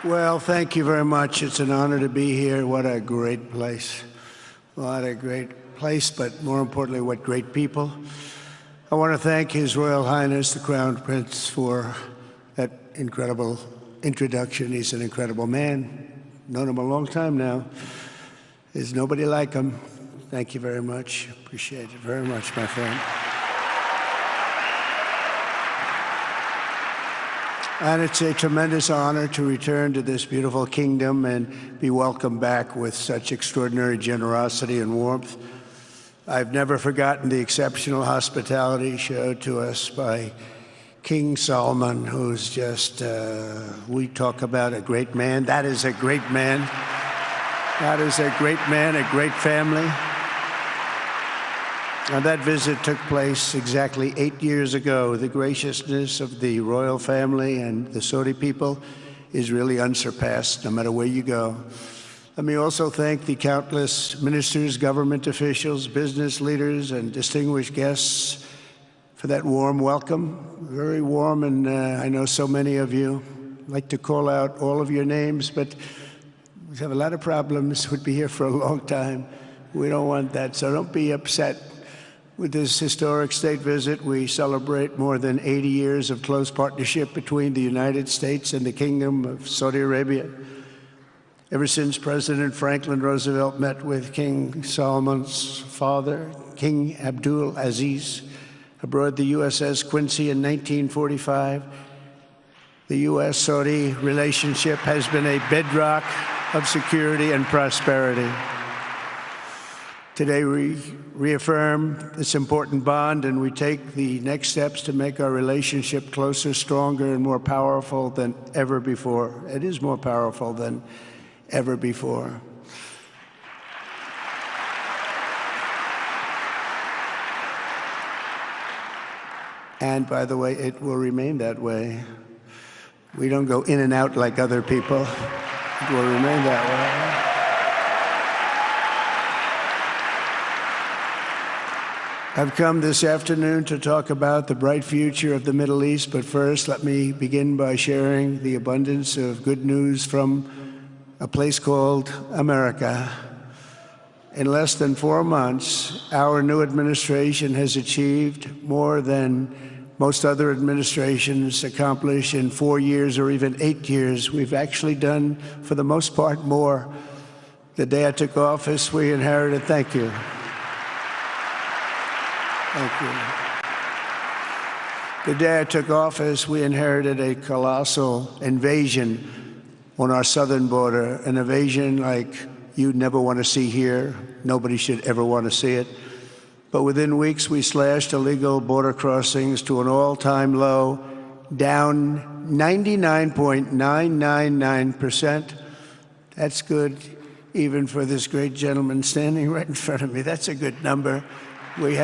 Well, thank you very much. It's an honor to be here. What a great place. What a great place, but more importantly, what great people. I want to thank His Royal Highness, the Crown Prince, for that incredible introduction. He's an incredible man. Known him a long time now. There's nobody like him. Thank you very much. Appreciate it very much, my friend. And it's a tremendous honor to return to this beautiful kingdom and be welcomed back with such extraordinary generosity and warmth. I've never forgotten the exceptional hospitality showed to us by King Solomon, who's just, we talk about a great man. That is a great man. That is a great man, a great family. And that visit took place exactly 8 years ago. The graciousness of the royal family and the Saudi people is really unsurpassed, no matter where you go. Let me also thank the countless ministers, government officials, business leaders, and distinguished guests for that warm welcome. Very warm, and I know so many of you. I'd like to call out all of your names, but we have a lot of problems. We'd be here for a long time. We don't want that, so don't be upset. With this historic state visit, we celebrate more than 80 years of close partnership between the United States and the Kingdom of Saudi Arabia. Ever since President Franklin Roosevelt met with King Solomon's father, King Abdul Aziz, aboard the USS Quincy in 1945, the U.S.-Saudi relationship has been a bedrock of security and prosperity. Today, we reaffirm this important bond, and we take the next steps to make our relationship closer, stronger, and more powerful than ever before. It is more powerful than ever before. And by the way, it will remain that way. We don't go in and out like other people. It will remain that way. I've come this afternoon to talk about the bright future of the Middle East, but first let me begin by sharing the abundance of good news from a place called America. In less than 4 months, our new administration has achieved more than most other administrations accomplish in 4 years or even 8 years. We've actually done, for the most part, more. The day I took office, we inherited, thank you. Thank you. The day I took office, we inherited a colossal invasion on our southern border, an invasion like you'd never want to see here. Nobody should ever want to see it. But within weeks, we slashed illegal border crossings to an all-time low, down 99.999%. That's good, even for this great gentleman standing right in front of me. That's a good number. We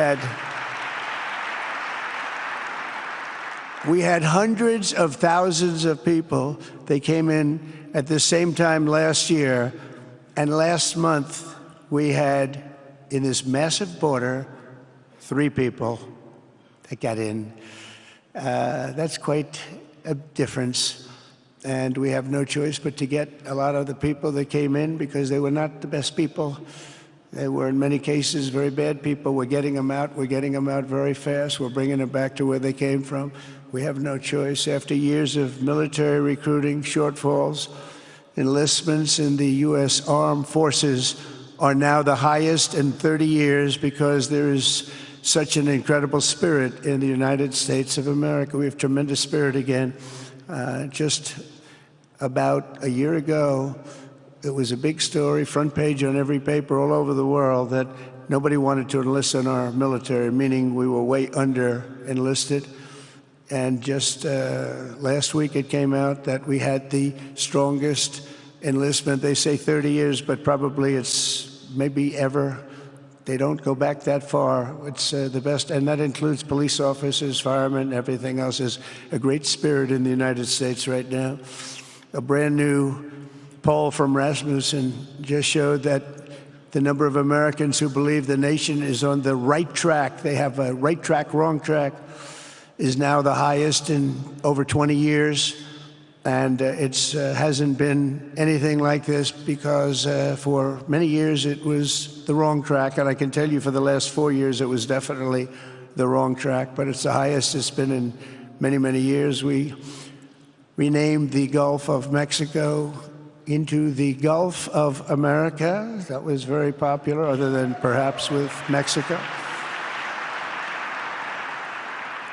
had hundreds of thousands of people. They came in at the same time last year, and last month we had, in this massive border, 3 people that got in. That's quite a difference, and we have no choice but to get a lot of the people that came in because they were not the best people. They were, in many cases, very bad people. We're getting them out. We're getting them out very fast. We're bringing them back to where they came from. We have no choice. After years of military recruiting shortfalls, enlistments in the U.S. Armed Forces are now the highest in 30 years because there is such an incredible spirit in the United States of America. We have tremendous spirit again. Just about a year ago, it was a big story, front page on every paper all over the world, that nobody wanted to enlist in our military, meaning we were way under enlisted. And just last week it came out that we had the strongest enlistment. They say 30 years, but probably it's maybe ever. They don't go back that far. It's the best, and that includes police officers, firemen, everything else. Is a great spirit in the United States right now. A brand new poll from Rasmussen just showed that the number of Americans who believe the nation is on the right track, they have a right track, wrong track, is now the highest in over 20 years. And it hasn't been anything like this because for many years it was the wrong track. And I can tell you for the last 4 years it was definitely the wrong track, but it's the highest it's been in many, many years. We renamed the Gulf of Mexico into the Gulf of America. That was very popular, other than perhaps with Mexico.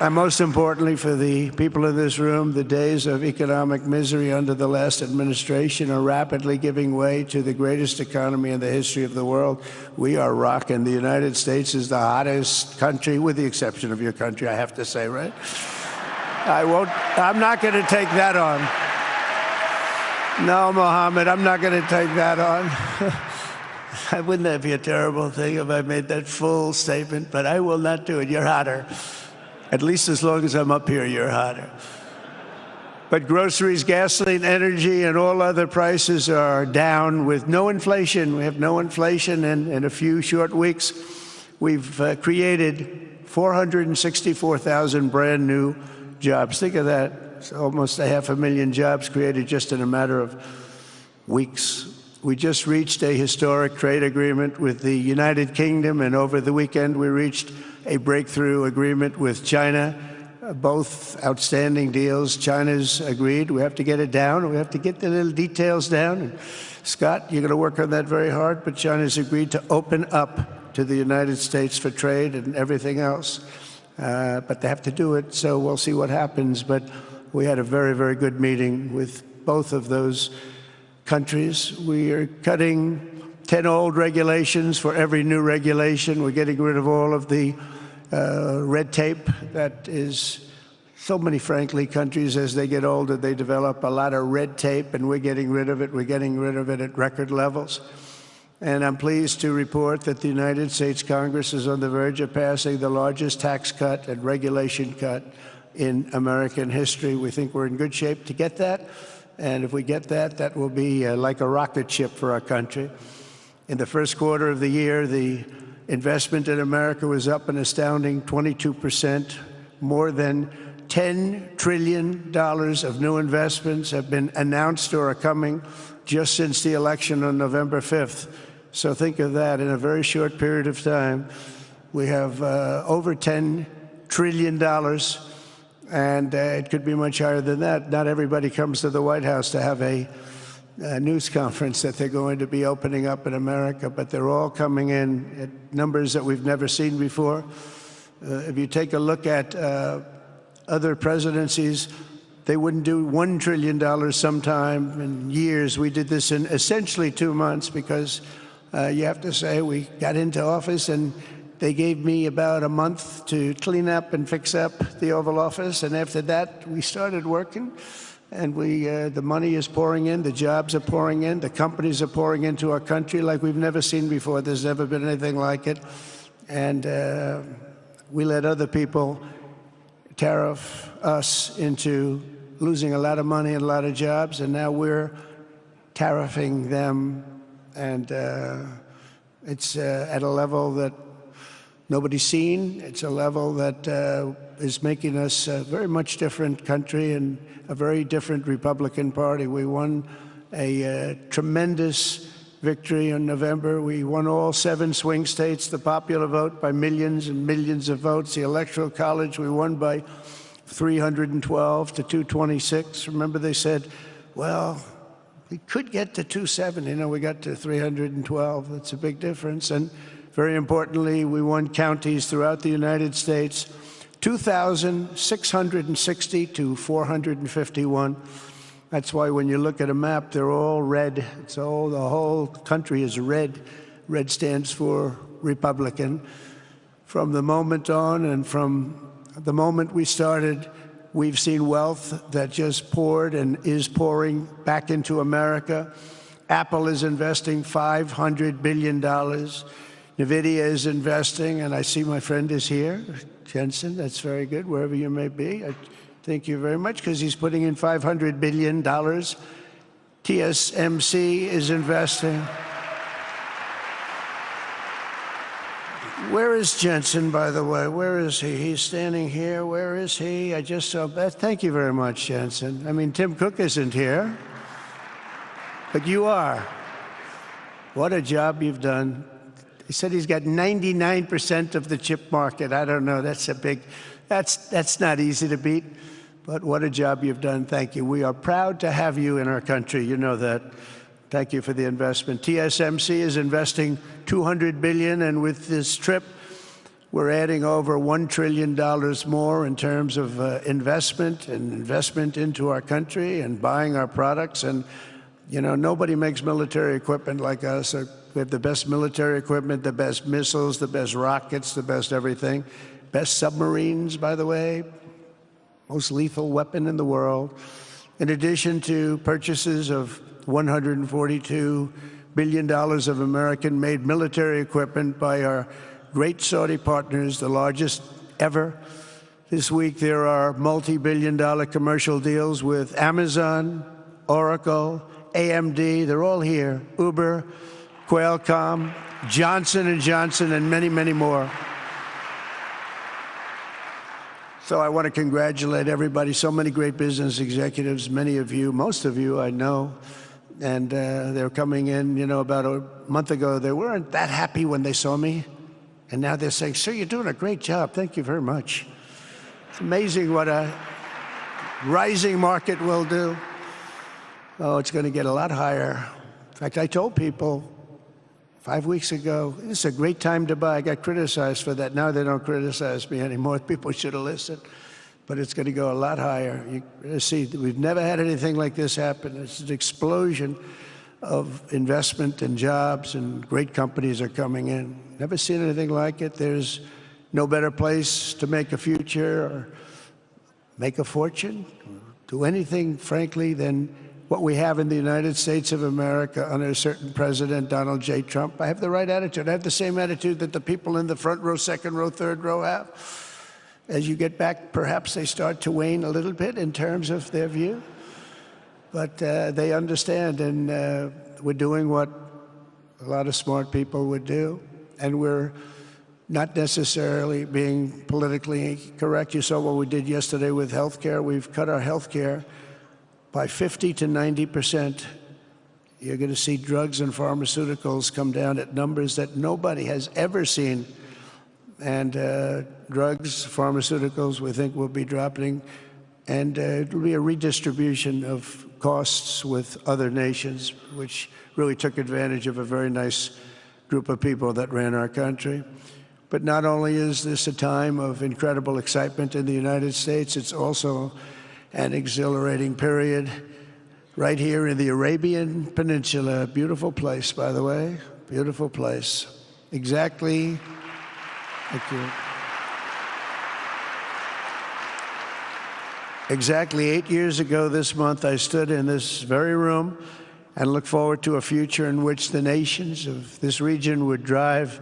And most importantly for the people in this room, the days of economic misery under the last administration are rapidly giving way to the greatest economy in the history of the world. We are rocking. The United States is the hottest country, with the exception of your country, I have to say, right? I'm not going to take that on. No, Mohammed, I'm not going to take that on. Wouldn't that be a terrible thing if I made that full statement? But I will not do it. You're hotter. At least as long as I'm up here, you're hotter. But groceries, gasoline, energy, and all other prices are down with no inflation. We have no inflation, and in a few short weeks, we've created 464,000 brand new jobs. Think of that. It's almost 500,000 jobs created just in a matter of weeks. We just reached a historic trade agreement with the United Kingdom, and over the weekend we reached a breakthrough agreement with China. Both outstanding deals. China's agreed. We have to get it down. We have to get the little details down. And Scott, you're going to work on that very hard, but China's agreed to open up to the United States for trade and everything else. But they have to do it, so we'll see what happens. But we had a very, very good meeting with both of those countries. We are cutting 10 old regulations for every new regulation. We're getting rid of all of the red tape that is so many, frankly, countries, as they get older, they develop a lot of red tape, and we're getting rid of it. We're getting rid of it at record levels. And I'm pleased to report that the United States Congress is on the verge of passing the largest tax cut and regulation cut in American history. We think we're in good shape to get that. And if we get that, that will be like a rocket ship for our country. In the first quarter of the year, the investment in America was up an astounding 22%. More than $10 trillion of new investments have been announced or are coming just since the election on November 5th. So think of that. In a very short period of time, we have over $10 trillion, and it could be much higher than that. Not everybody comes to the White House to have a news conference that they're going to be opening up in America, but they're all coming in at numbers that we've never seen before. If you take a look at other presidencies, they wouldn't do $1 trillion sometime in years. We did this in essentially 2 months because you have to say we got into office and they gave me about a month to clean up and fix up the Oval Office. And after that, we started working. And the money is pouring in, the jobs are pouring in, the companies are pouring into our country like we've never seen before. There's never been anything like it. And we let other people tariff us into losing a lot of money and a lot of jobs, and now we're tariffing them. And it's at a level that nobody's seen. It's a level that is making us a very much different country and a very different Republican Party. We won a tremendous victory in November. We won all 7 swing states, the popular vote by millions and millions of votes. The Electoral College, we won by 312 to 226. Remember, they said, well, we could get to 270. No, we got to 312. That's a big difference. And very importantly, we won counties throughout the United States, 2,660 to 451. That's why when you look at a map, they're all red. The whole country is red. Red stands for Republican. From the moment on and from the moment we started, we've seen wealth that just poured and is pouring back into America. Apple is investing $500 billion. NVIDIA is investing, and I see my friend is here, Jensen. That's very good, wherever you may be. I thank you very much, because he's putting in $500 billion. TSMC is investing. Where is Jensen, by the way? Where is he? He's standing here. Where is he? I just saw that. Thank you very much, Jensen. I mean, Tim Cook isn't here, but you are. What a job you've done. He said he's got 99% of the chip market. I don't know. That's a big, that's not easy to beat, but what a job you've done. Thank you. We are proud to have you in our country. You know that. Thank you for the investment. TSMC is investing $200 billion, and with this trip, we're adding over $1 trillion more in terms of investment into our country and buying our products. And you know, nobody makes military equipment like us. We have the best military equipment, the best missiles, the best rockets, the best everything. Best submarines, by the way. Most lethal weapon in the world. In addition to purchases of $142 billion of American-made military equipment by our great Saudi partners, the largest ever. This week, there are multi-billion-dollar commercial deals with Amazon, Oracle, AMD, they're all here, Uber, Qualcomm, Johnson & Johnson, and many, many more. So I want to congratulate everybody, so many great business executives, many of you, most of you I know, and they're coming in, you know, about a month ago, they weren't that happy when they saw me, and now they're saying, sir, you're doing a great job, thank you very much. It's amazing what a rising market will do. Oh, it's going to get a lot higher. In fact, I told people 5 weeks ago, this is a great time to buy. I got criticized for that. Now they don't criticize me anymore. People should have listened. But it's going to go a lot higher. You see, we've never had anything like this happen. It's an explosion of investment and jobs, and great companies are coming in. Never seen anything like it. There's no better place to make a future or make a fortune, do anything, frankly, than what we have in the United States of America under a certain president, Donald J. Trump. I have the right attitude. I have the same attitude that the people in the front row, second row, third row have. As you get back, perhaps they start to wane a little bit in terms of their view. But they understand, and we're doing what a lot of smart people would do. And we're not necessarily being politically correct. You saw what we did yesterday with health care. We've cut our health care by 50 to 90%. You're going to see drugs and pharmaceuticals come down at numbers that nobody has ever seen. And drugs, pharmaceuticals, we think will be dropping. And it'll be a redistribution of costs with other nations, which really took advantage of a very nice group of people that ran our country. But not only is this a time of incredible excitement in the United States, it's also an exhilarating period right here in the Arabian Peninsula. Beautiful place, by the way, beautiful place. Exactly, thank you. Exactly 8 years ago this month, I stood in this very room and looked forward to a future in which the nations of this region would drive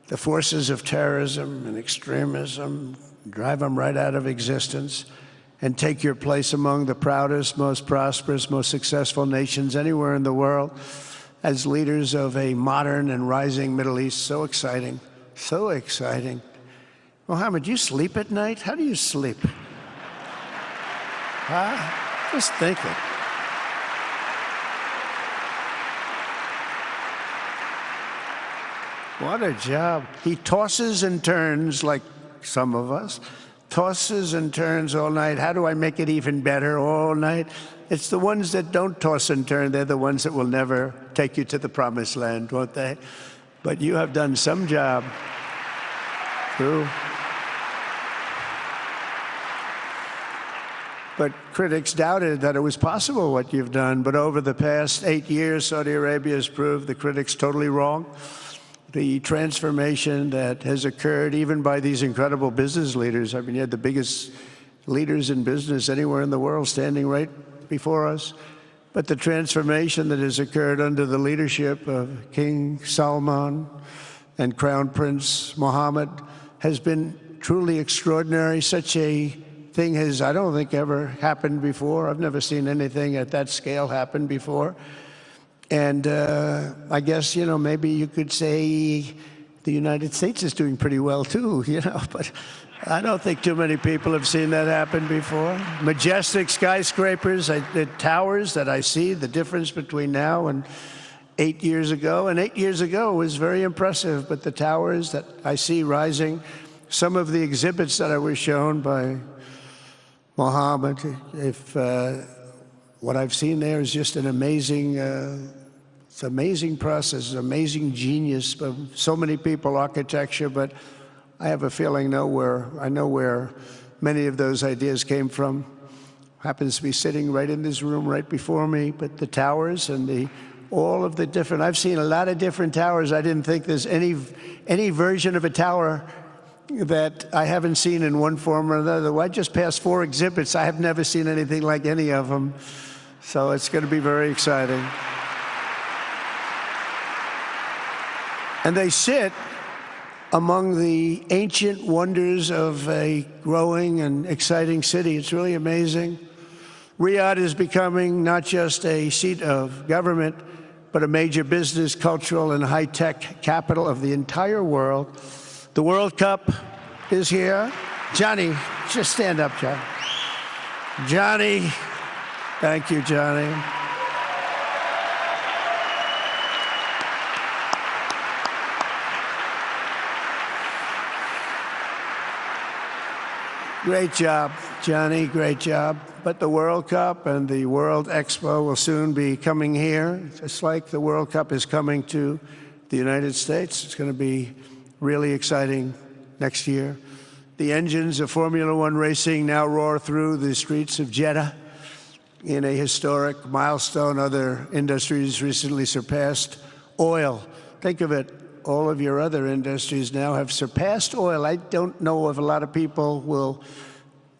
the forces of terrorism and extremism, drive them right out of existence, and take your place among the proudest, most prosperous, most successful nations anywhere in the world as leaders of a modern and rising Middle East. So exciting, so exciting. Mohammed, do you sleep at night? How do you sleep? Huh? Just think it. What a job. He tosses and turns like some of us. Tosses and turns all night. How do I make it even better all night? It's the ones that don't toss and turn. They're the ones that will never take you to the promised land, won't they? But you have done some job. True. But critics doubted that it was possible what you've done. But over the past 8 years, Saudi Arabia has proved the critics totally wrong. The transformation that has occurred even by these incredible business leaders. I mean, you had the biggest leaders in business anywhere in the world standing right before us. But the transformation that has occurred under the leadership of King Salman and Crown Prince Mohammed has been truly extraordinary. Such a thing has, I don't think, ever happened before. I've never seen anything at that scale happen before. And I guess, you know, maybe you could say the United States is doing pretty well too, you know, but I don't think too many people have seen that happen before. Majestic skyscrapers, the towers that I see, the difference between now and 8 years ago. And 8 years ago was very impressive, but the towers that I see rising, some of the exhibits that I was shown by Mohammed, what I've seen there is just an amazing, it's an amazing process, amazing genius of so many people, architecture, but I have a feeling I know where many of those ideas came from. Happens to be sitting right in this room right before me, but the towers and all of the different, I've seen a lot of different towers. I didn't think there's any version of a tower that I haven't seen in one form or another. Well, I just passed 4 exhibits. I have never seen anything like any of them. So it's going to be very exciting. And they sit among the ancient wonders of a growing and exciting city. It's really amazing. Riyadh is becoming not just a seat of government, but a major business, cultural, and high-tech capital of the entire world. The World Cup is here. Johnny, just stand up, John. Johnny, thank you, Johnny. Great job, Johnny, great job. But the World Cup and the World Expo will soon be coming here, just like the World Cup is coming to the United States. It's going to be really exciting next year. The engines of Formula One racing now roar through the streets of Jeddah in a historic milestone. Other industries recently surpassed oil. Think of it, all of your other industries now have surpassed oil. I don't know if a lot of people will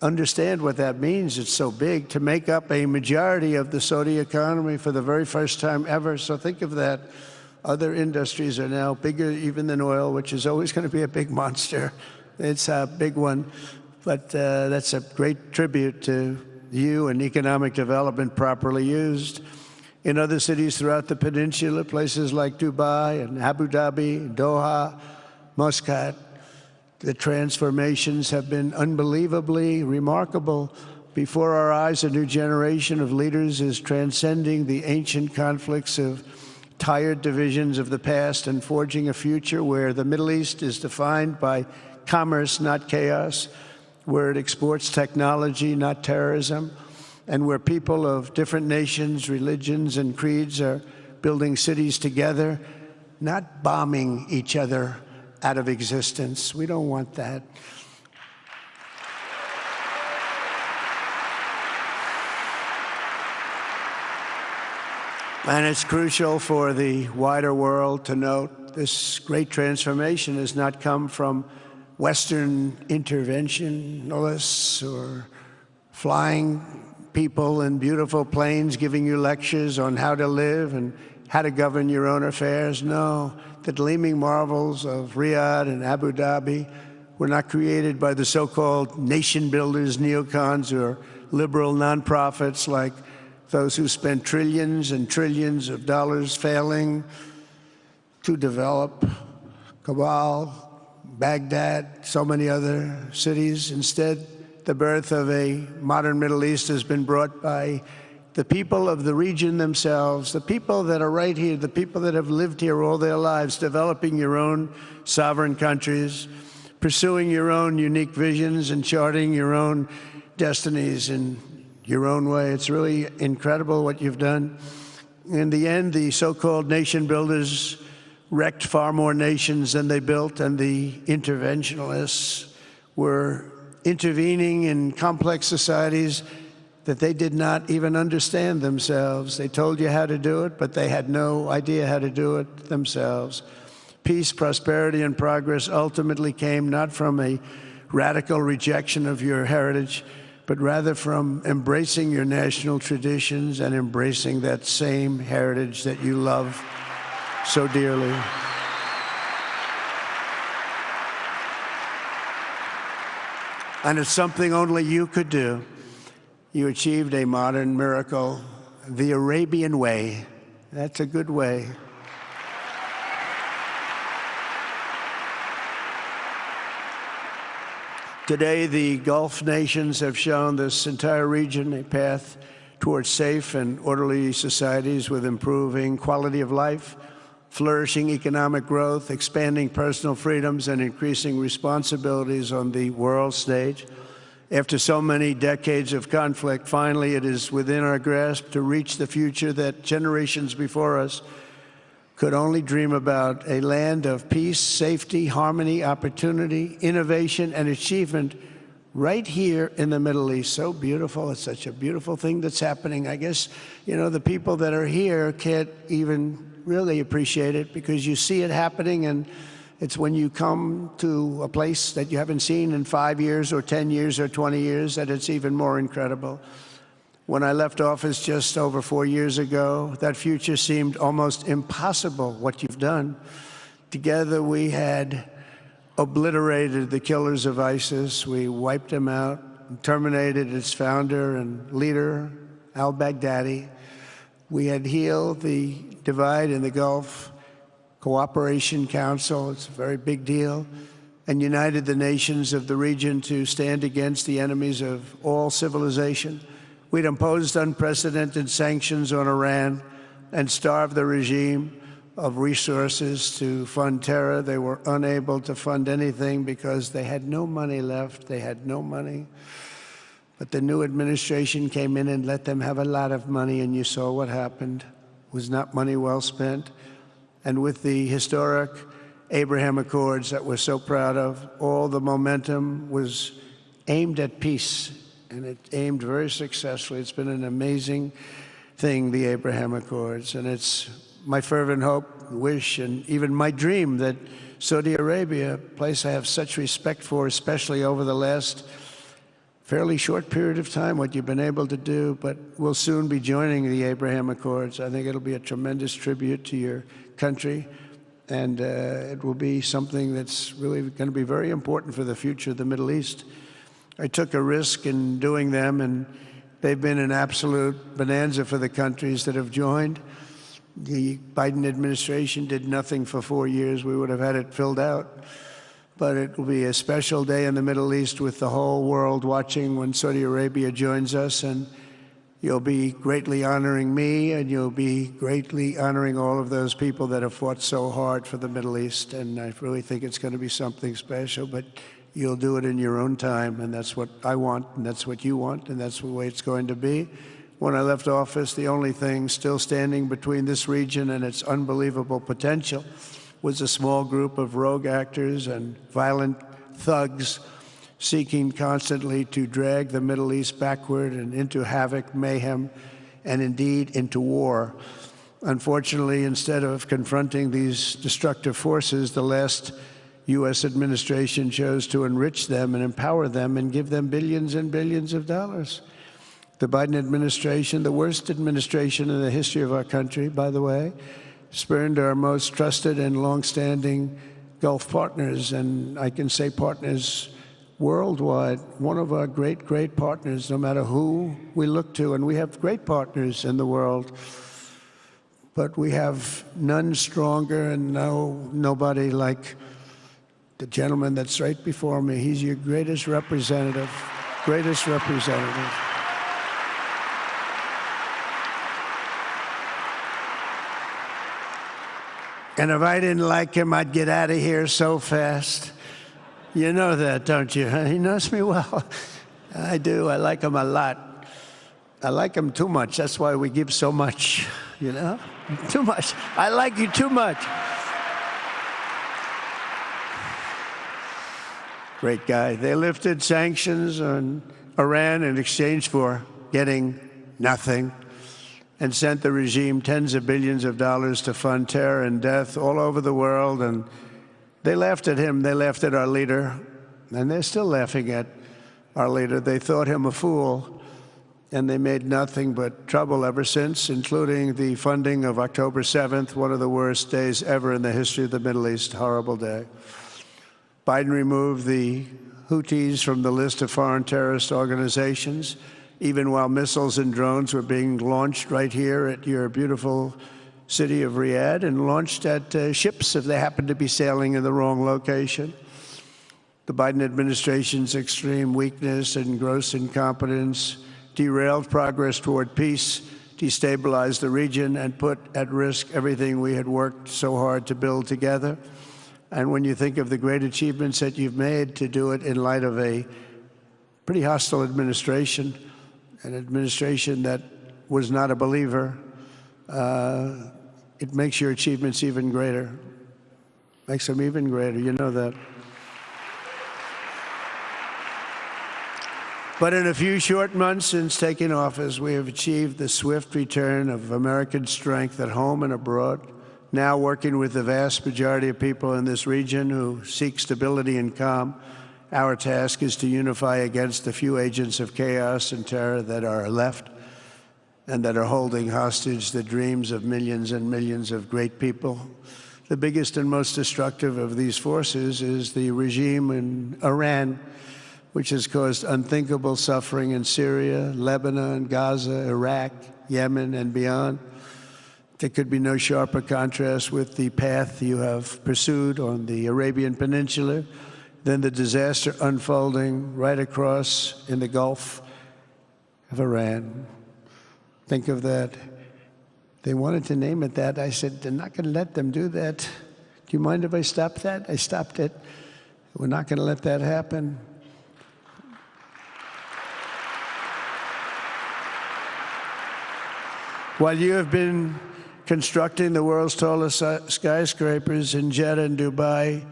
understand what that means. It's so big, to make up a majority of the Saudi economy for the very first time ever. So think of that. Other industries are now bigger even than oil, which is always going to be a big monster. It's a big one. But that's a great tribute to you and economic development properly used. In other cities throughout the peninsula, places like Dubai and Abu Dhabi, Doha, Muscat, the transformations have been unbelievably remarkable. Before our eyes, a new generation of leaders is transcending the ancient conflicts of tired divisions of the past and forging a future where the Middle East is defined by commerce, not chaos, where it exports technology, not terrorism, and where people of different nations, religions, and creeds are building cities together, not bombing each other out of existence. We don't want that. And it's crucial for the wider world to note this great transformation has not come from Western interventionists or flying people in beautiful planes giving you lectures on how to live and how to govern your own affairs. No, the gleaming marvels of Riyadh and Abu Dhabi were not created by the so-called nation builders, neocons, or liberal nonprofits like those who spent trillions and trillions of dollars failing to develop Kabul, Baghdad, so many other cities. Instead, the birth of a modern Middle East has been brought by the people of the region themselves, the people that are right here, the people that have lived here all their lives, developing your own sovereign countries, pursuing your own unique visions and charting your own destinies in your own way. It's really incredible what you've done. In the end, the so-called nation builders wrecked far more nations than they built, and the interventionists were intervening in complex societies that they did not even understand themselves. They told you how to do it, but they had no idea how to do it themselves. Peace, prosperity, and progress ultimately came not from a radical rejection of your heritage, but rather from embracing your national traditions and embracing that same heritage that you love so dearly. And it's something only you could do. You achieved a modern miracle, the Arabian way. That's a good way. Today, the Gulf nations have shown this entire region a path towards safe and orderly societies with improving quality of life, flourishing economic growth, expanding personal freedoms, and increasing responsibilities on the world stage. After so many decades of conflict, finally it is within our grasp to reach the future that generations before us could only dream about, a land of peace, safety, harmony, opportunity, innovation, and achievement right here in the Middle East. So beautiful. It's such a beautiful thing that's happening. I guess, the people that are here can't even really appreciate it because you see it happening, and it's when you come to a place that you haven't seen in 5 years or 10 years or 20 years that it's even more incredible. When I left office just over 4 years ago, that future seemed almost impossible, what you've done. Together we had obliterated the killers of ISIS. We wiped them out, terminated its founder and leader, al-Baghdadi. We had healed the divide in the Gulf Cooperation Council, it's a very big deal, and united the nations of the region to stand against the enemies of all civilization. We'd imposed unprecedented sanctions on Iran and starved the regime of resources to fund terror. They were unable to fund anything because they had no money left. They had no money. But the new administration came in and let them have a lot of money, and you saw what happened. It was not money well spent. And with the historic Abraham Accords that we're so proud of, all the momentum was aimed at peace, and it aimed very successfully. It's been an amazing thing, the Abraham Accords, and it's my fervent hope, wish, and even my dream that Saudi Arabia, a place I have such respect for, especially over the last fairly short period of time, what you've been able to do, but we'll soon be joining the Abraham Accords. I think it'll be a tremendous tribute to your country, and it will be something that's really going to be very important for the future of the Middle East. I took a risk in doing them, and they've been an absolute bonanza for the countries that have joined. The Biden administration did nothing for 4 years. We would have had it filled out. But it will be a special day in the Middle East with the whole world watching when Saudi Arabia joins us, and you'll be greatly honoring me, and you'll be greatly honoring all of those people that have fought so hard for the Middle East. And I really think it's going to be something special, but you'll do it in your own time, and that's what I want, and that's what you want, and that's the way it's going to be. When I left office, the only thing still standing between this region and its unbelievable potential was a small group of rogue actors and violent thugs seeking constantly to drag the Middle East backward and into havoc, mayhem, and indeed into war. Unfortunately, instead of confronting these destructive forces, the last U.S. administration chose to enrich them and empower them and give them billions and billions of dollars. The Biden administration, the worst administration in the history of our country, by the way, spurned our most trusted and longstanding Gulf partners, and I can say partners worldwide, one of our great, great partners, no matter who we look to, and we have great partners in the world, but we have none stronger and nobody like the gentleman that's right before me. He's your greatest representative, greatest representative. And if I didn't like him, I'd get out of here so fast. You know that, don't you? He knows me well. I do. I like him a lot. I like him too much. That's why we give so much, you know? Too much. I like you too much. Great guy. They lifted sanctions on Iran in exchange for getting nothing, and sent the regime tens of billions of dollars to fund terror and death all over the world. And they laughed at him. They laughed at our leader. And they're still laughing at our leader. They thought him a fool. And they made nothing but trouble ever since, including the funding of October 7th, one of the worst days ever in the history of the Middle East. Horrible day. Biden removed the Houthis from the list of foreign terrorist organizations, even while missiles and drones were being launched right here at your beautiful city of Riyadh and launched at ships if they happened to be sailing in the wrong location. The Biden administration's extreme weakness and gross incompetence derailed progress toward peace, destabilized the region, and put at risk everything we had worked so hard to build together. And when you think of the great achievements that you've made, to do it in light of a pretty hostile administration, an administration that was not a believer, it makes your achievements even greater. Makes them even greater, you know that. But in a few short months since taking office, we have achieved the swift return of American strength at home and abroad, now working with the vast majority of people in this region who seek stability and calm. Our task is to unify against the few agents of chaos and terror that are left and that are holding hostage the dreams of millions and millions of great people. The biggest and most destructive of these forces is the regime in Iran, which has caused unthinkable suffering in Syria, Lebanon, Gaza, Iraq, Yemen, and beyond. There could be no sharper contrast with the path you have pursued on the Arabian Peninsula than the disaster unfolding right across in the Gulf of Iran. Think of that. They wanted to name it that. I said, they're not going to let them do that. Do you mind if I stop that? I stopped it. We're not going to let that happen. While you have been constructing the world's tallest skyscrapers in Jeddah and Dubai,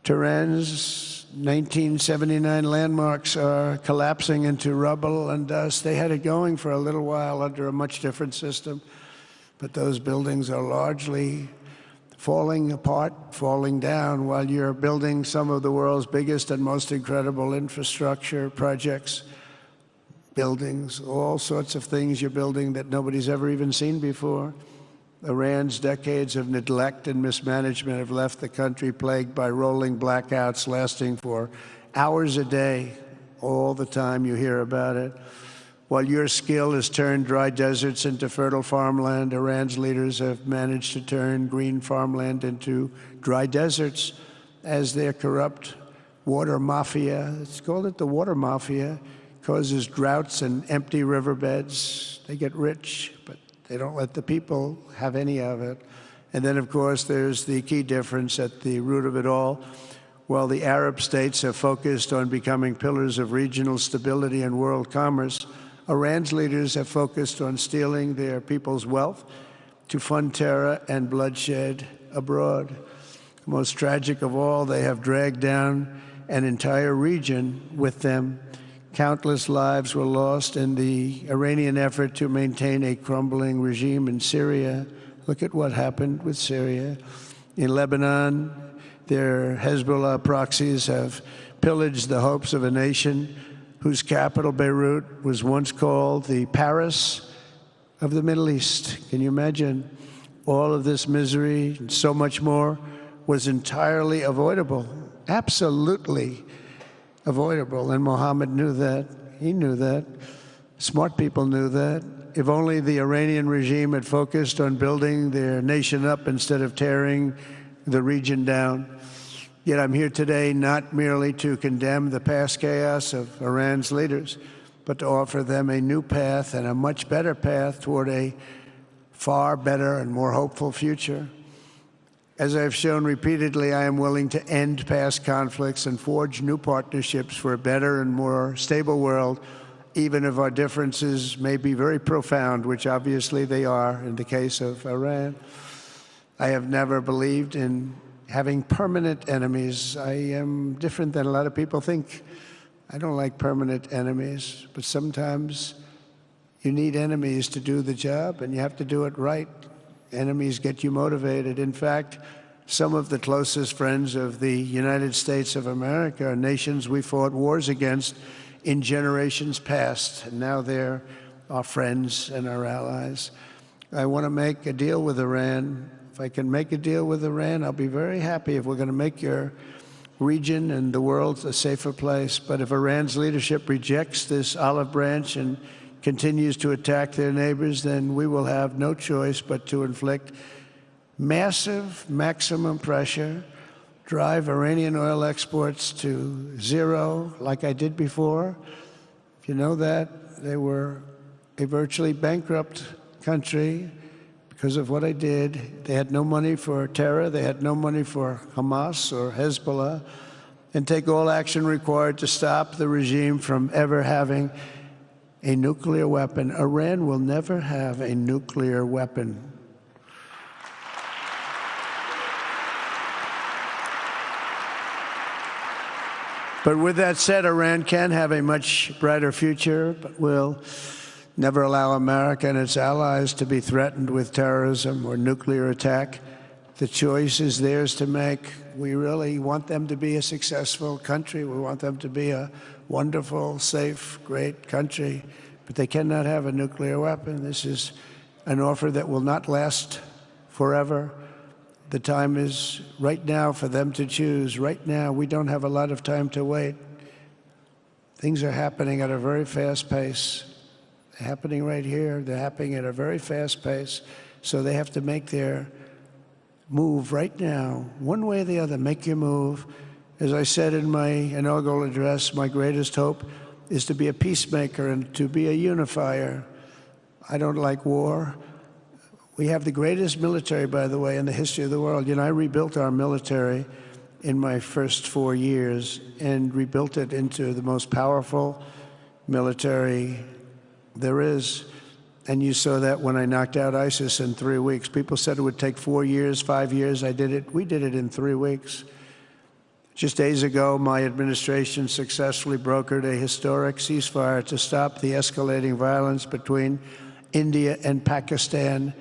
Tehran's 1979 landmarks are collapsing into rubble and dust. They had it going for a little while under a much different system, but those buildings are largely falling apart, falling down, while you're building some of the world's biggest and most incredible infrastructure projects. Buildings, all sorts of things you're building that nobody's ever even seen before. Iran's decades of neglect and mismanagement have left the country plagued by rolling blackouts lasting for hours a day. All the time you hear about it. While your skill has turned dry deserts into fertile farmland, Iran's leaders have managed to turn green farmland into dry deserts as their corrupt water mafia, it's called it the water mafia, causes droughts and empty riverbeds. They get rich, but they don't let the people have any of it. And then, of course, there's the key difference at the root of it all. While the Arab states have focused on becoming pillars of regional stability and world commerce, Iran's leaders have focused on stealing their people's wealth to fund terror and bloodshed abroad. Most tragic of all, they have dragged down an entire region with them. Countless lives were lost in the Iranian effort to maintain a crumbling regime in Syria. Look at what happened with Syria. In Lebanon, their Hezbollah proxies have pillaged the hopes of a nation whose capital, Beirut, was once called the Paris of the Middle East. Can you imagine? All of this misery and so much more was entirely avoidable, absolutely avoidable. And Mohammed knew that. He knew that. Smart people knew that. If only the Iranian regime had focused on building their nation up instead of tearing the region down. Yet I'm here today not merely to condemn the past chaos of Iran's leaders, but to offer them a new path and a much better path toward a far better and more hopeful future. As I've shown repeatedly, I am willing to end past conflicts and forge new partnerships for a better and more stable world, even if our differences may be very profound, which obviously they are in the case of Iran. I have never believed in having permanent enemies. I am different than a lot of people think. I don't like permanent enemies, but sometimes you need enemies to do the job, and you have to do it right. Enemies get you motivated. In fact, some of the closest friends of the United States of America are nations we fought wars against in generations past, and now they're our friends and our allies. I want to make a deal with Iran. If I can make a deal with Iran, I'll be very happy if we're going to make your region and the world a safer place. But if Iran's leadership rejects this olive branch and continues to attack their neighbors, then we will have no choice but to inflict massive, maximum pressure, drive Iranian oil exports to zero like I did before. If you know that, they were a virtually bankrupt country because of what I did. They had no money for terror. They had no money for Hamas or Hezbollah, and take all action required to stop the regime from ever having a nuclear weapon. Iran will never have a nuclear weapon. But with that said, Iran can have a much brighter future, but will never allow America and its allies to be threatened with terrorism or nuclear attack. The choice is theirs to make. We really want them to be a successful country. We want them to be a wonderful, safe, great country, but they cannot have a nuclear weapon. This is an offer that will not last forever. The time is right now for them to choose. Right now, we don't have a lot of time to wait. Things are happening at a very fast pace. They're happening right here. They're happening at a very fast pace. So they have to make their move right now, one way or the other. Make your move. As I said in my inaugural address, my greatest hope is to be a peacemaker and to be a unifier. I don't like war. We have the greatest military, by the way, in the history of the world. You know, I rebuilt our military in my first 4 years and rebuilt it into the most powerful military there is. And you saw that when I knocked out ISIS in 3 weeks. People said it would take 4 years, 5 years. I did it. We did it in 3 weeks. Just days ago, my administration successfully brokered a historic ceasefire to stop the escalating violence between India and Pakistan.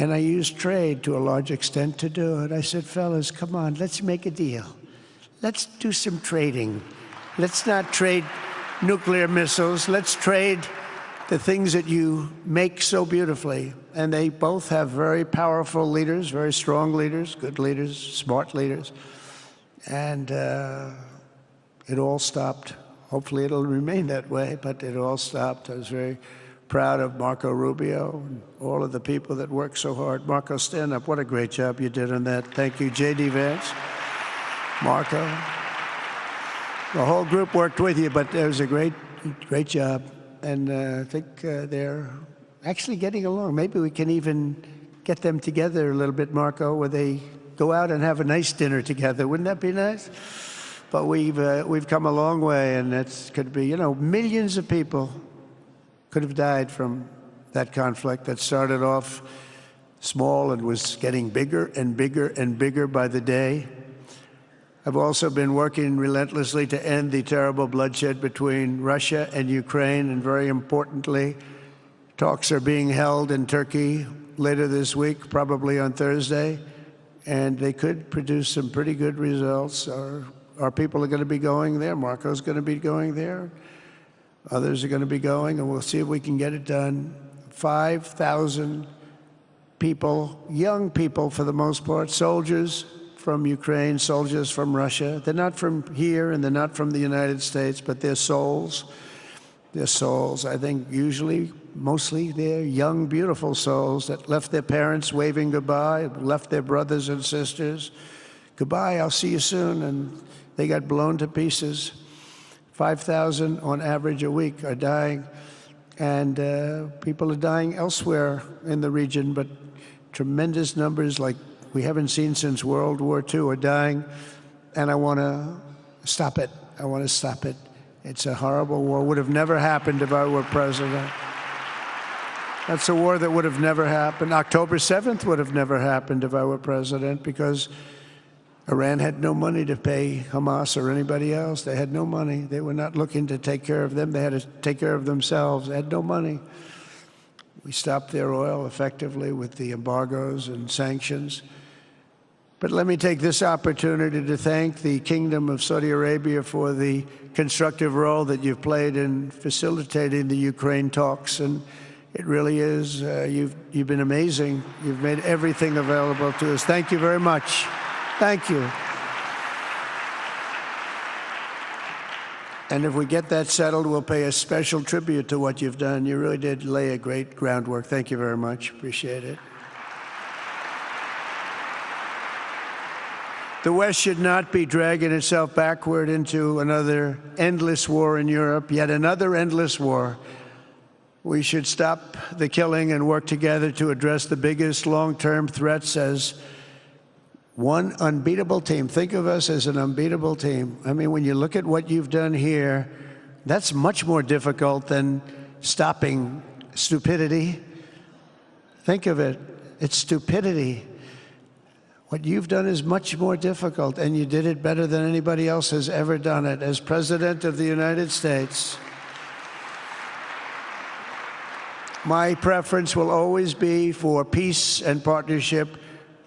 And I used trade to a large extent to do it. I said, fellas, come on, let's make a deal. Let's do some trading. Let's not trade nuclear missiles. Let's trade the things that you make so beautifully. And they both have very powerful leaders, very strong leaders, good leaders, smart leaders. And it all stopped. Hopefully it'll remain that way, but it all stopped. I was very proud of Marco Rubio and all of the people that worked so hard. Marco, stand up. What a great job you did on that. Thank you, J.D. Vance, Marco. The whole group worked with you, but it was a great job. And I think they're actually getting along. Maybe we can even get them together a little bit, Marco, where they go out and have a nice dinner together. Wouldn't that be nice? But we've come a long way, and it could be, you know, millions of people could have died from that conflict that started off small and was getting bigger and bigger and bigger by the day. I've also been working relentlessly to end the terrible bloodshed between Russia and Ukraine, and very importantly, talks are being held in Turkey later this week, probably on Thursday, and they could produce some pretty good results. Our people are going to be going there. Marco's going to be going there. Others are going to be going, and we'll see if we can get it done. 5,000 people, young people for the most part, soldiers from Ukraine, soldiers from Russia. They're not from here and they're not from the United States, but they're souls. They're souls. I think usually, mostly, they're young, beautiful souls that left their parents waving goodbye, left their brothers and sisters. Goodbye, I'll see you soon. And they got blown to pieces. 5,000 on average a week are dying, and people are dying elsewhere in the region, but tremendous numbers like we haven't seen since World War II are dying, and I want to stop it. I want to stop it. It's a horrible war. Would have never happened if I were president. That's a war that would have never happened. October 7th would have never happened if I were president, because Iran had no money to pay Hamas or anybody else. They had no money. They were not looking to take care of them. They had to take care of themselves. They had no money. We stopped their oil effectively with the embargoes and sanctions. But let me take this opportunity to thank the Kingdom of Saudi Arabia for the constructive role that you've played in facilitating the Ukraine talks. And it really is, you've been amazing. You've made everything available to us. Thank you very much. Thank you. And if we get that settled, we'll pay a special tribute to what you've done. You really did lay a great groundwork. Thank you very much. Appreciate it. The West should not be dragging itself backward into another endless war in Europe, yet another endless war. We should stop the killing and work together to address the biggest long-term threats as one unbeatable team. Think of us as an unbeatable team. I mean, when you look at what you've done here, that's much more difficult than stopping stupidity. Think of it. It's stupidity. What you've done is much more difficult, and you did it better than anybody else has ever done it. As President of the United States, my preference will always be for peace and partnership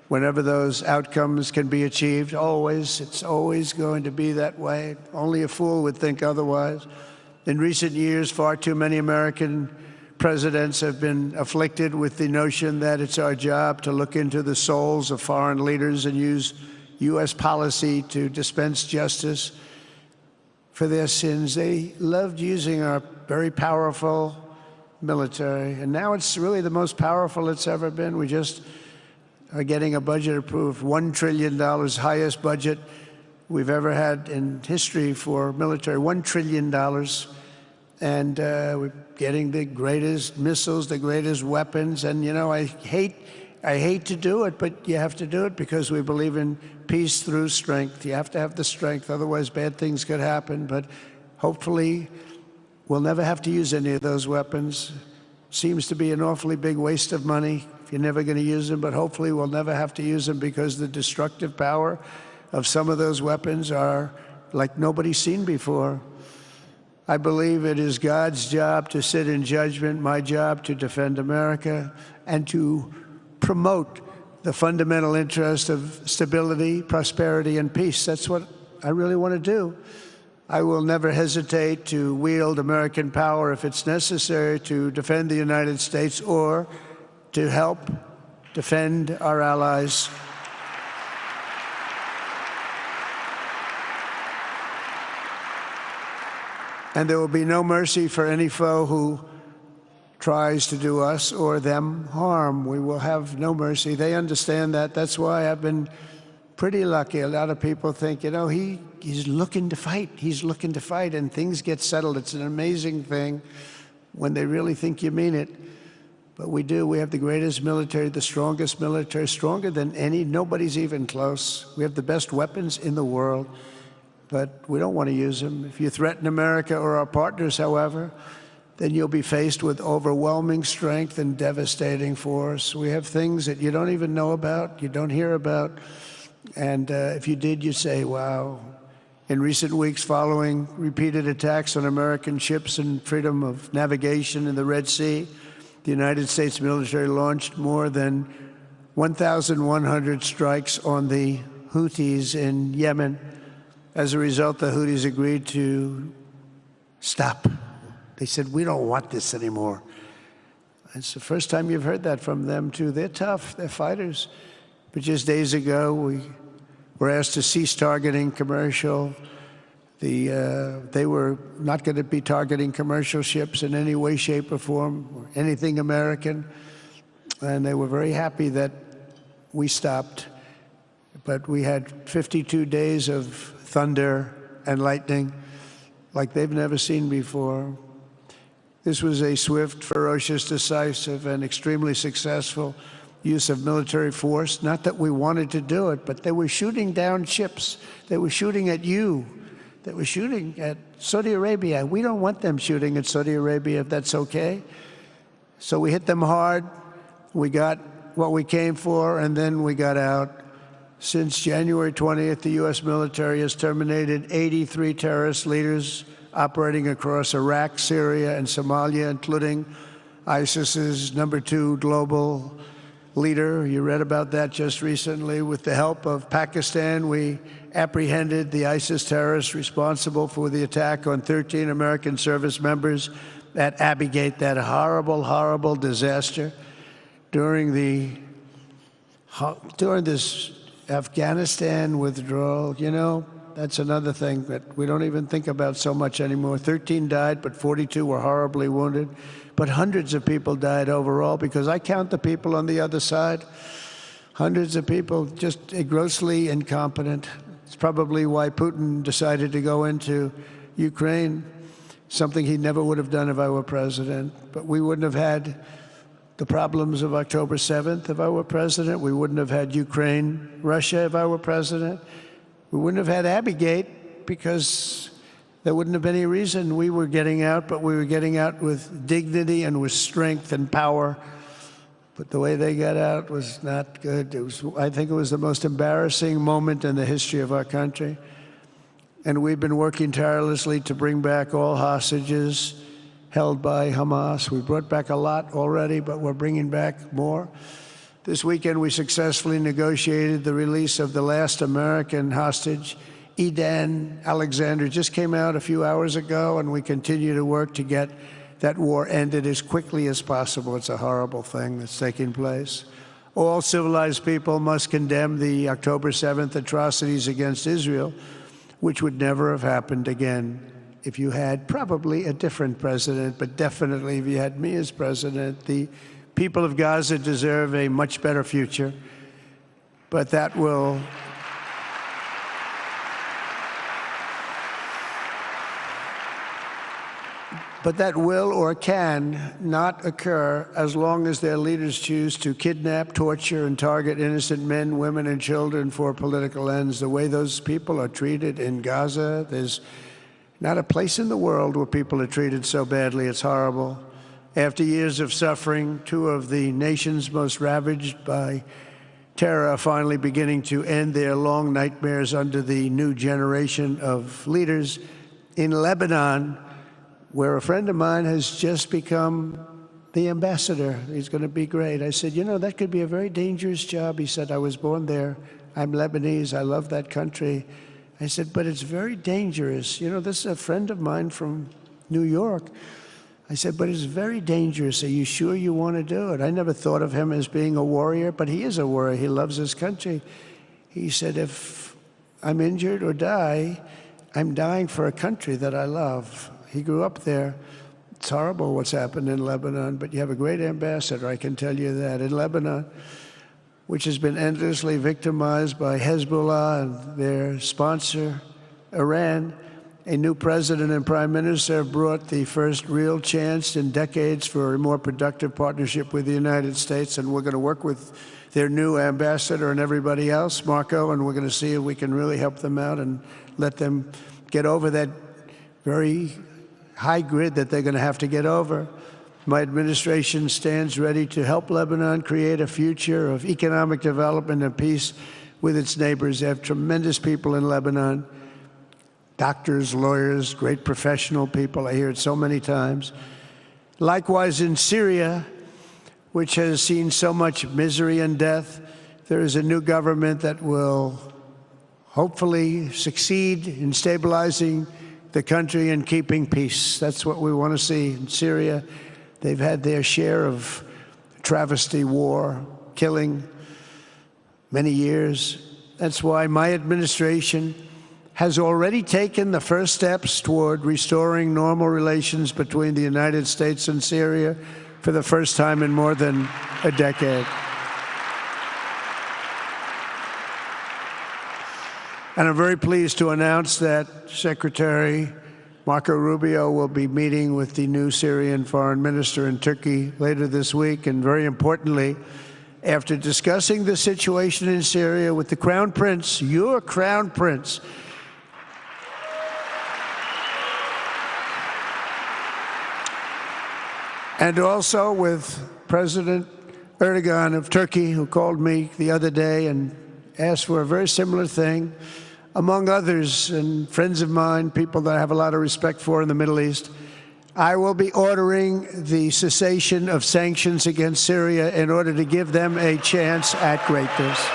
whenever those outcomes can be achieved. Always. It's always going to be that way. Only a fool would think otherwise. In recent years, far too many American presidents have been afflicted with the notion that it's our job to look into the souls of foreign leaders and use U.S. policy to dispense justice for their sins. They loved using our very powerful military, and now it's really the most powerful it's ever been. We just are getting a budget approved, $1 trillion, highest budget we've ever had in history for military, $1 trillion. And we're getting the greatest missiles, the greatest weapons. And, you know, I hate to do it, but you have to do it because we believe in peace through strength. You have to have the strength, otherwise bad things could happen. But hopefully we'll never have to use any of those weapons. Seems to be an awfully big waste of money if you're never going to use them, but hopefully we'll never have to use them because the destructive power of some of those weapons are like nobody's seen before. I believe it is God's job to sit in judgment, my job to defend America, and to promote the fundamental interest of stability, prosperity, and peace. That's what I really want to do. I will never hesitate to wield American power if it's necessary to defend the United States or to help defend our allies. And there will be no mercy for any foe who tries to do us or them harm. We will have no mercy. They understand that. That's why I've been pretty lucky. A lot of people think, you know, he's looking to fight. He's looking to fight, and things get settled. It's an amazing thing when they really think you mean it. But we do. We have the greatest military, the strongest military, stronger than any. Nobody's even close. We have the best weapons in the world. But we don't want to use them. If you threaten America or our partners, however, then you'll be faced with overwhelming strength and devastating force. We have things that you don't even know about, you don't hear about, and if you did, you'd say, wow. In recent weeks, following repeated attacks on American ships and freedom of navigation in the Red Sea, the United States military launched more than 1,100 strikes on the Houthis in Yemen. As a result, the Houthis agreed to stop. They said, we don't want this anymore. It's the first time you've heard that from them, too. They're tough. They're fighters. But just days ago, we were asked to cease targeting commercial. They were not going to be targeting commercial ships in any way, shape, or form, or anything American. And they were very happy that we stopped. But we had 52 days of thunder and lightning like they've never seen before. This was a swift, ferocious, decisive, and extremely successful use of military force. Not that we wanted to do it, but they were shooting down ships. They were shooting at you. They were shooting at Saudi Arabia. We don't want them shooting at Saudi Arabia, if that's okay. So we hit them hard. We got what we came for, and then we got out. Since January 20th, the U.S. military has terminated 83 terrorist leaders operating across Iraq, Syria, and Somalia, including ISIS's #2 global leader. You read about that just recently. With the help of Pakistan, we apprehended the ISIS terrorists responsible for the attack on 13 American service members at Abigate, that horrible, horrible disaster. During this Afghanistan withdrawal, you know, that's another thing that we don't even think about so much anymore. 13 died, but 42 were horribly wounded. But hundreds of people died overall, because I count the people on the other side. Hundreds of people, just grossly incompetent. It's probably why Putin decided to go into Ukraine, something he never would have done if I were president. But we wouldn't have had the problems of October 7th if I were president. We wouldn't have had Ukraine, Russia if I were president. We wouldn't have had Abbey-gate because there wouldn't have been any reason we were getting out, but we were getting out with dignity and with strength and power. But the way they got out was not good. I think it was the most embarrassing moment in the history of our country. And we've been working tirelessly to bring back all hostages held by Hamas. We brought back a lot already, but we're bringing back more. This weekend, we successfully negotiated the release of the last American hostage, Edan Alexander. Just came out a few hours ago, and we continue to work to get that war ended as quickly as possible. It's a horrible thing that's taking place. All civilized people must condemn the October 7th atrocities against Israel, which would never have happened again if you had probably a different president, but definitely if you had me as president. The people of Gaza deserve a much better future, but that will or can not occur as long as their leaders choose to kidnap, torture, and target innocent men, women, and children for political ends. The way those people are treated in Gaza, there's not a place in the world where people are treated so badly. It's horrible. After years of suffering, two of the nations most ravaged by terror are finally beginning to end their long nightmares under the new generation of leaders. In Lebanon, where a friend of mine has just become the ambassador. He's going to be great. I said, you know, that could be a very dangerous job. He said, I was born there. I'm Lebanese. I love that country. I said, but it's very dangerous. You know, this is a friend of mine from New York. I said, but it's very dangerous. Are you sure you want to do it? I never thought of him as being a warrior, but he is a warrior. He loves his country. He said, if I'm injured or die, I'm dying for a country that I love. He grew up there. It's horrible what's happened in Lebanon, but you have a great ambassador, I can tell you that. In Lebanon, which has been endlessly victimized by Hezbollah and their sponsor, Iran, a new president and prime minister have brought the first real chance in decades for a more productive partnership with the United States, and we're going to work with their new ambassador and everybody else, Marco, and we're going to see if we can really help them out and let them get over that very high grid that they're going to have to get over. My administration stands ready to help Lebanon create a future of economic development and peace with its neighbors. They have tremendous people in Lebanon, doctors, lawyers, great professional people. I hear it so many times. Likewise, in Syria, which has seen so much misery and death, there is a new government that will hopefully succeed in stabilizing the country and keeping peace. That's what we want to see in Syria. They've had their share of travesty, war, killing, many years. That's why my administration has already taken the first steps toward restoring normal relations between the United States and Syria for the first time in more than a decade. And I'm very pleased to announce that Secretary Marco Rubio will be meeting with the new Syrian foreign minister in Turkey later this week. And very importantly, after discussing the situation in Syria with the Crown Prince, your Crown Prince, and also with President Erdogan of Turkey, who called me the other day and asked for a very similar thing, among others, and friends of mine, people that I have a lot of respect for in the Middle East, I will be ordering the cessation of sanctions against Syria in order to give them a chance at greatness.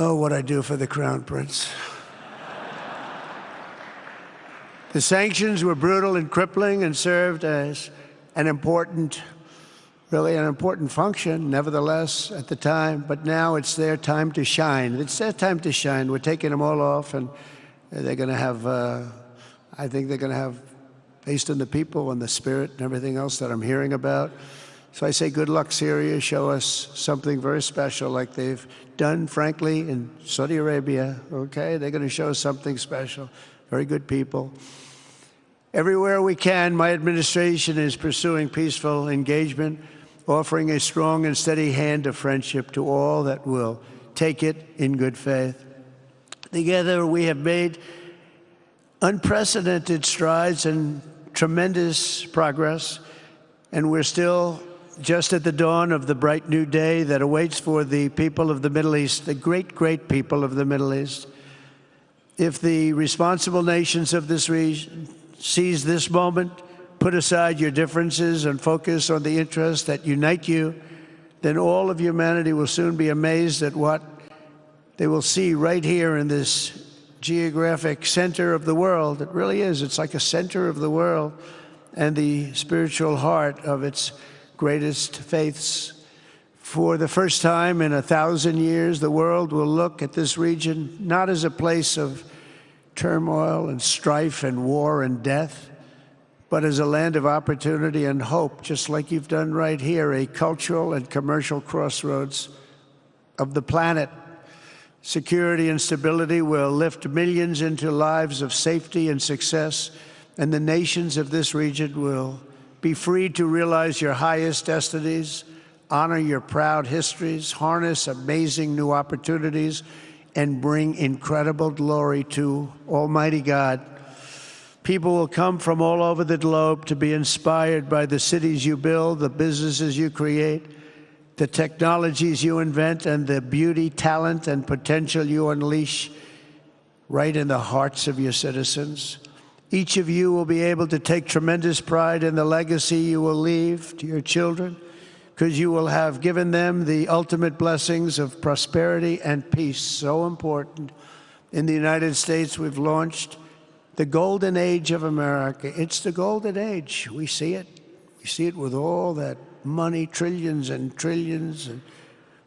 Oh, what I do for the Crown Prince. The sanctions were brutal and crippling and served as an important, really an important function, nevertheless, at the time. But now it's their time to shine. It's their time to shine. We're taking them all off, and they're going to have, I think they're going to have, based on the people and the spirit and everything else that I'm hearing about. So I say good luck, Syria. Show us something very special like they've done, frankly, in Saudi Arabia, okay? They're going to show us something special. Very good people. Everywhere we can, my administration is pursuing peaceful engagement, offering a strong and steady hand of friendship to all that will take it in good faith. Together, we have made unprecedented strides and tremendous progress, and we're still just at the dawn of the bright new day that awaits for the people of the Middle East, the great, great people of the Middle East. If the responsible nations of this region seize this moment, put aside your differences and focus on the interests that unite you, then all of humanity will soon be amazed at what they will see right here in this geographic center of the world. It really is. It's like a center of the world and the spiritual heart of its greatest faiths. For the first time in 1,000 years, the world will look at this region not as a place of turmoil and strife and war and death, but as a land of opportunity and hope, just like you've done right here, a cultural and commercial crossroads of the planet. Security and stability will lift millions into lives of safety and success, and the nations of this region will be free to realize your highest destinies, honor your proud histories, harness amazing new opportunities, and bring incredible glory to Almighty God. People will come from all over the globe to be inspired by the cities you build, the businesses you create, the technologies you invent, and the beauty, talent, and potential you unleash right in the hearts of your citizens. Each of you will be able to take tremendous pride in the legacy you will leave to your children, because you will have given them the ultimate blessings of prosperity and peace, so important. In the United States, we've launched the golden age of America. It's the golden age. We see it. We see it with all that money, trillions and trillions of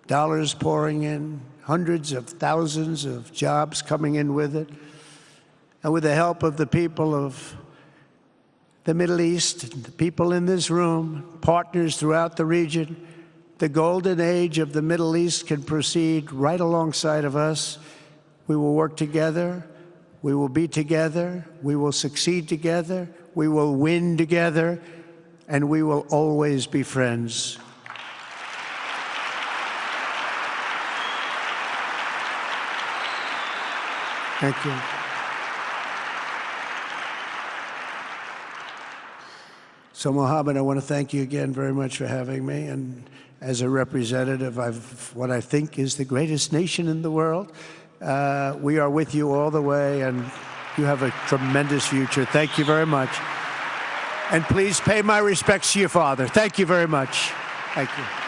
dollars pouring in, hundreds of thousands of jobs coming in with it. And with the help of the people of the Middle East, the people in this room, partners throughout the region, the golden age of the Middle East can proceed right alongside of us. We will work together. We will be together. We will succeed together. We will win together. And we will always be friends. Thank you. So, Mohammed, I want to thank you again very much for having me. And as a representative of what I think is the greatest nation in the world, we are with you all the way, and you have a tremendous future. Thank you very much. And please pay my respects to your father. Thank you very much. Thank you.